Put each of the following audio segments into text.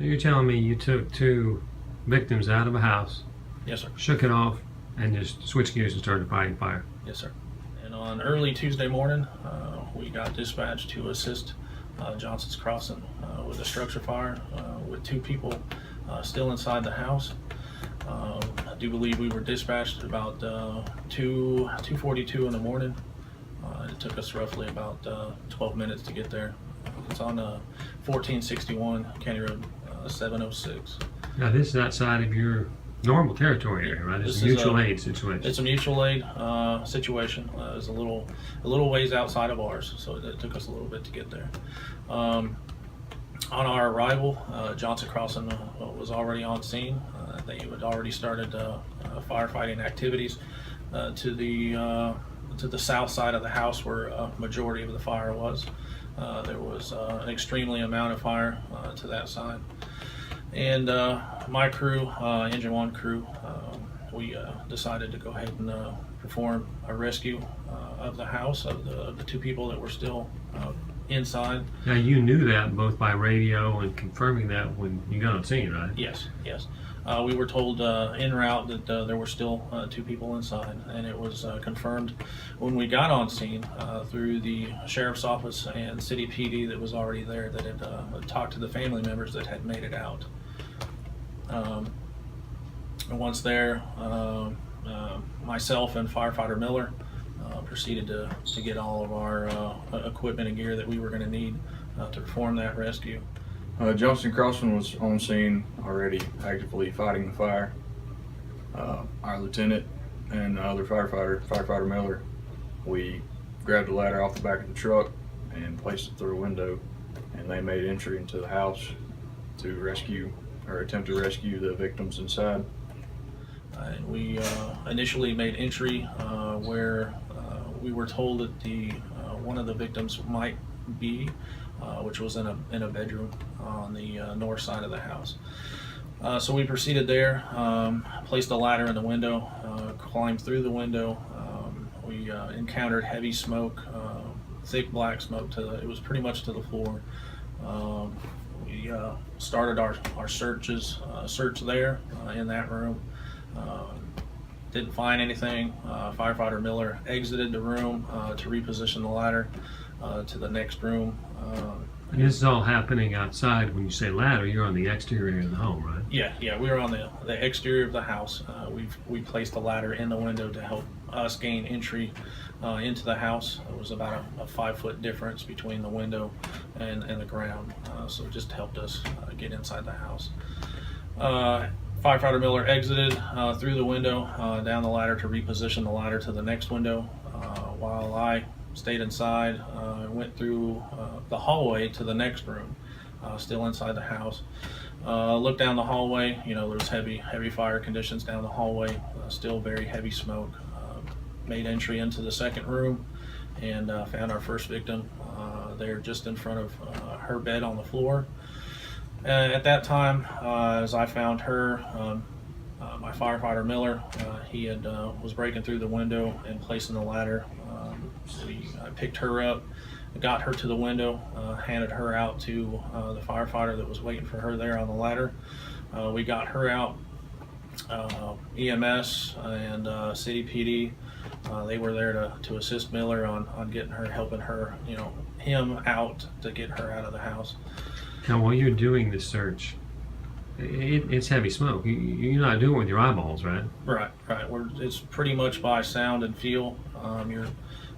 So you're telling me you took two victims out of a house, Yes, sir. shook it off, and just switched gears and started fighting fire? Yes, sir. And on early Tuesday morning, we got dispatched to assist Johnson's Crossing with a structure fire with two people still inside the house. I do believe we were dispatched at about 2:42 in the morning. It took us roughly about 12 minutes to get there. It's on 1461 County Road 706. Now this is outside of your normal territory area, right? It's This a is mutual a- aid situation. It's a mutual aid situation. It's a little ways outside of ours, so it took us a little bit to get there. On our arrival, Johnson Crossing was already on scene. They had already started firefighting activities to the south side of the house where a majority of the fire was. There was an extremely amount of fire to that side. And my crew, Engine 1 crew, we decided to go ahead and perform a rescue of the house of the two people that were still inside. Now you knew that both by radio and confirming that when you got on scene, right? Yes, yes. We were told en route that there were still two people inside, and it was confirmed when we got on scene through the sheriff's office and city PD that was already there, that had talked to the family members that had made it out. And once there, myself and firefighter Miller proceeded to get all of our equipment and gear that we were going to need to perform that rescue. Johnson Crossman was on scene already actively fighting the fire. Our lieutenant and the other firefighter Miller, we grabbed a ladder off the back of the truck and placed it through a window, and they made entry into the house to rescue or attempt to rescue the victims inside. And we initially made entry where we were told that one of the victims might be, which was in a bedroom on the north side of the house. So we proceeded there, placed a ladder in the window, climbed through the window. We encountered heavy smoke, thick black smoke it was pretty much to the floor. We started our search there in that room. Didn't find anything. Firefighter Miller exited the room to reposition the ladder to the next room. And this is all happening outside. When you say ladder, you're on the exterior of the home, right? Yeah, we were on the exterior of the house. We placed a ladder in the window to help us gain entry into the house. It was about a 5-foot difference between the window and the ground, so it just helped us get inside the house. Firefighter Miller exited through the window down the ladder to reposition the ladder to the next window, while I stayed inside and went through the hallway to the next room, still inside the house. Looked down the hallway. There was heavy fire conditions down the hallway, still very heavy smoke. Made entry into the second room and found our first victim there just in front of her bed on the floor. At that time, as I found her, my firefighter Miller, he was breaking through the window and placing the ladder. I picked her up, got her to the window, handed her out to the firefighter that was waiting for her there on the ladder. We got her out. EMS and city PD, they were there to assist Miller on getting her, helping her, him out to get her out of the house. Now, while you're doing this search, it's heavy smoke. You're not doing it with your eyeballs, right? Right. It's pretty much by sound and feel.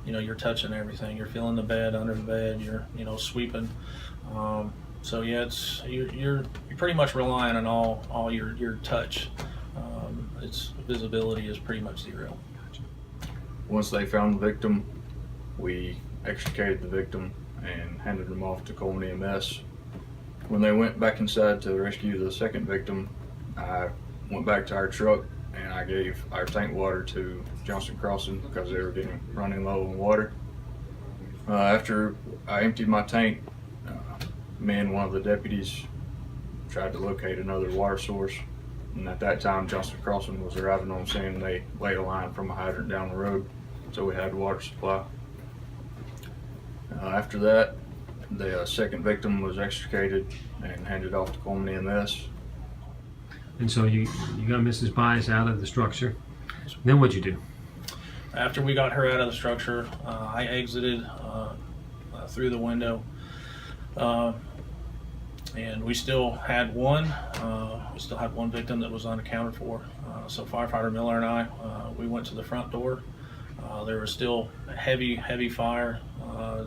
You're touching everything. You're feeling the bed, under the bed. You're sweeping. So yeah, you're pretty much relying on all your touch. Its visibility is pretty much zero. Once they found the victim, we extricated the victim and handed them off to Cullman EMS. When they went back inside to rescue the second victim, I went back to our truck and I gave our tank water to Johnson Crossing because they were running low on water. After I emptied my tank, me and one of the deputies tried to locate another water source. And at that time, Johnson Crossing was arriving on scene. They laid a line from a hydrant down the road, so we had water supply. After that, The second victim was extricated and handed off to Cullman EMS. And so you got Mrs. Bias out of the structure. Then what'd you do? After we got her out of the structure, I exited through the window, and we still had one. We still had one victim that was unaccounted for. So firefighter Miller and I, we went to the front door. There was still heavy fire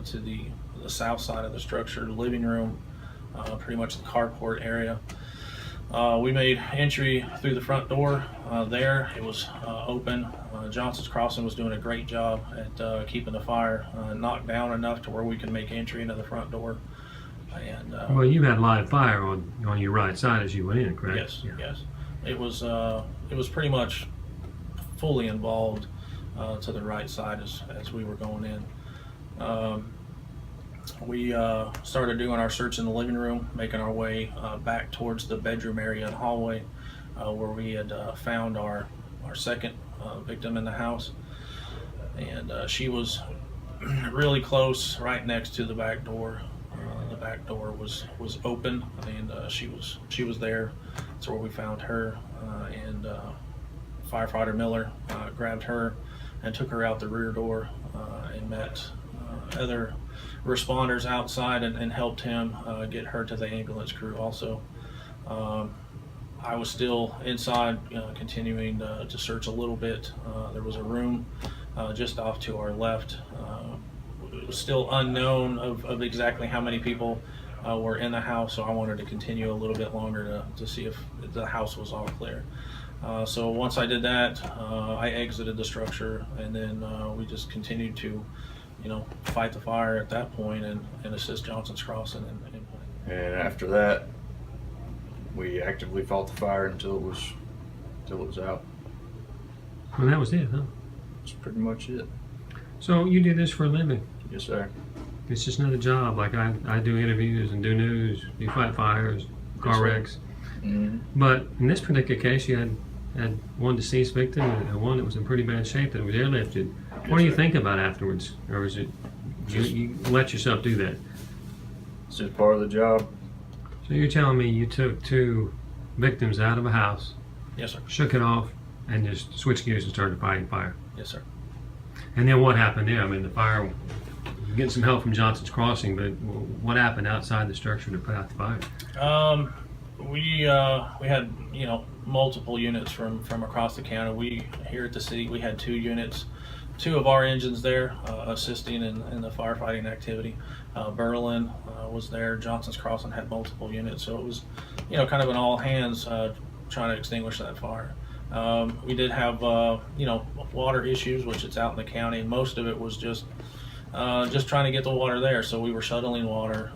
to the south side of the structure, the living room, pretty much the carport area. We made entry through the front door. There it was open. Johnson's Crossing was doing a great job at keeping the fire knocked down enough to where we could make entry into the front door. And Well, you had live fire on your right side as you went in, correct? yes, Yeah. yes, it was pretty much fully involved to the right side as we were going in. We started doing our search in the living room, making our way back towards the bedroom area and hallway where we had found our second victim in the house. And she was really close, right next to the back door. The back door was open, and she was there. That's where we found her. And firefighter Miller grabbed her and took her out the rear door and met other responders outside and helped him get her to the ambulance crew also. I was still inside continuing to search a little bit. There was a room just off to our left. It was still unknown of exactly how many people were in the house, so I wanted to continue a little bit longer to see if the house was all clear. So once I did that, I exited the structure, and then we just continued to fight the fire at that point and assist Johnson's Crossing. And after that, we actively fought the fire until it was out. Well, that was it, huh? That's pretty much it. So you do this for a living. Yes, sir. It's just not a job. Like I do interviews and do news, you fight fires, car Yes, sir. wrecks. Mm-hmm. But in this particular case, you had one deceased victim and one that was in pretty bad shape that was airlifted. What do you sir. think about afterwards? Or is it, you let yourself do that? It's just part of the job. So you're telling me you took two victims out of a house, Yes, sir. shook it off, and just switched gears and started fighting fire? Yes, sir. And then what happened there? I mean, the fire, getting some help from Johnson's Crossing, but what happened outside the structure to put out the fire? We had multiple units from across the county. Here at the city, we had 2 units, 2 of our engines there assisting in the firefighting activity. Berlin was there. Johnson's Crossing had multiple units, so it was kind of an all hands trying to extinguish that fire. We did have water issues, which it's out in the county. Most of it was just trying to get the water there, so we were shuttling water.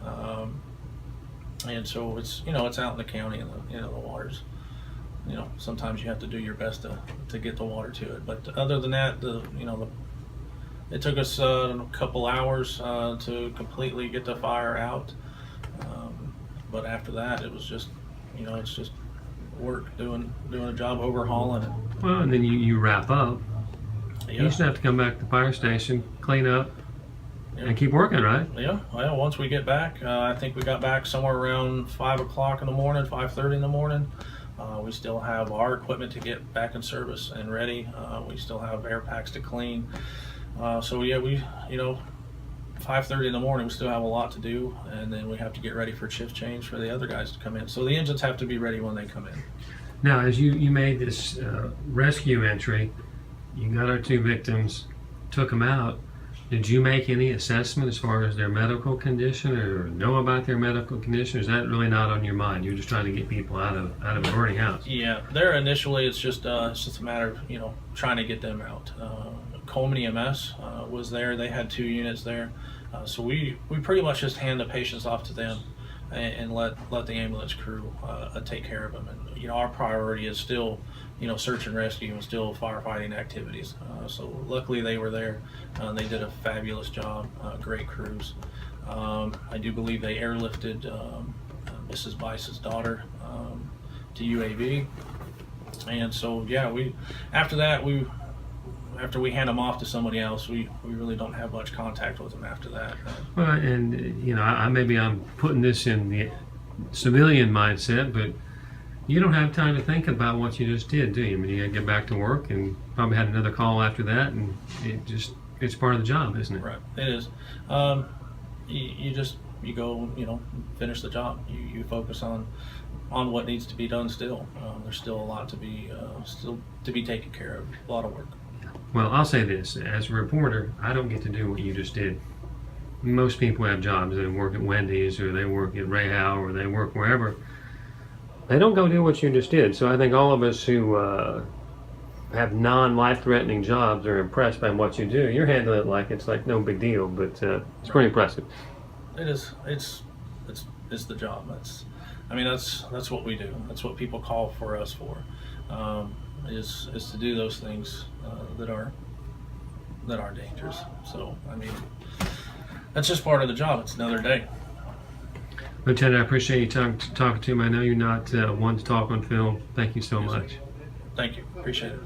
And so it's it's out in the county, and the water's sometimes you have to do your best to get the water to it. But other than that, it took us a couple hours to completely get the fire out. But after that, it was just it's just work, doing a job, overhauling it. Well, and then you wrap up. You Yeah. used to have to come back to the fire station, clean up, Yeah. and keep working, right? Yeah, well, once we get back, I think we got back somewhere around 5 o'clock in the morning, 5:30 in the morning. We still have our equipment to get back in service and ready. We still have air packs to clean. So yeah, we 5:30 in the morning, we still have a lot to do, and then we have to get ready for shift change for the other guys to come in. So the engines have to be ready when they come in. Now, as you made this rescue entry, you got our 2 victims, took them out. Did you make any assessment as far as their medical condition, or know about their medical condition? Or is that really not on your mind? You're just trying to get people out of a burning house. Yeah, there initially it's just a matter of trying to get them out. Cullman EMS was there. They had 2 units there, so we pretty much just hand the patients off to them and let the ambulance crew take care of them. And our priority is still search and rescue and still firefighting activities. So luckily they were there. They did a fabulous job. Great crews. I do believe they airlifted Mrs. Bice's daughter to UAV. And so yeah, after that we after we hand them off to somebody else, we really don't have much contact with them after that. Well, and you know, maybe I'm putting this in the civilian mindset, but you don't have time to think about what you just did, do you? I mean, you got to get back to work and probably had another call after that, and it's part of the job, isn't it? Right, it is. You go, finish the job. You focus on what needs to be done still. There's still a lot to be taken care of, a lot of work. Well, I'll say this, as a reporter, I don't get to do what you just did. Most people have jobs. They work at Wendy's, or they work at Ray Howe, or they work wherever. They don't go do what you just did. So I think all of us who have non-life-threatening jobs are impressed by what you do. You're handling it like it's like no big deal, but it's pretty impressive. It is. It's the job. That's what we do. That's what people call for us for. Is to do those things that are dangerous. So that's just part of the job. It's another day. Lieutenant, I appreciate you talking to me. I know you're not one to talk on film. Thank you so Yes, sir. much. Thank you. Appreciate it.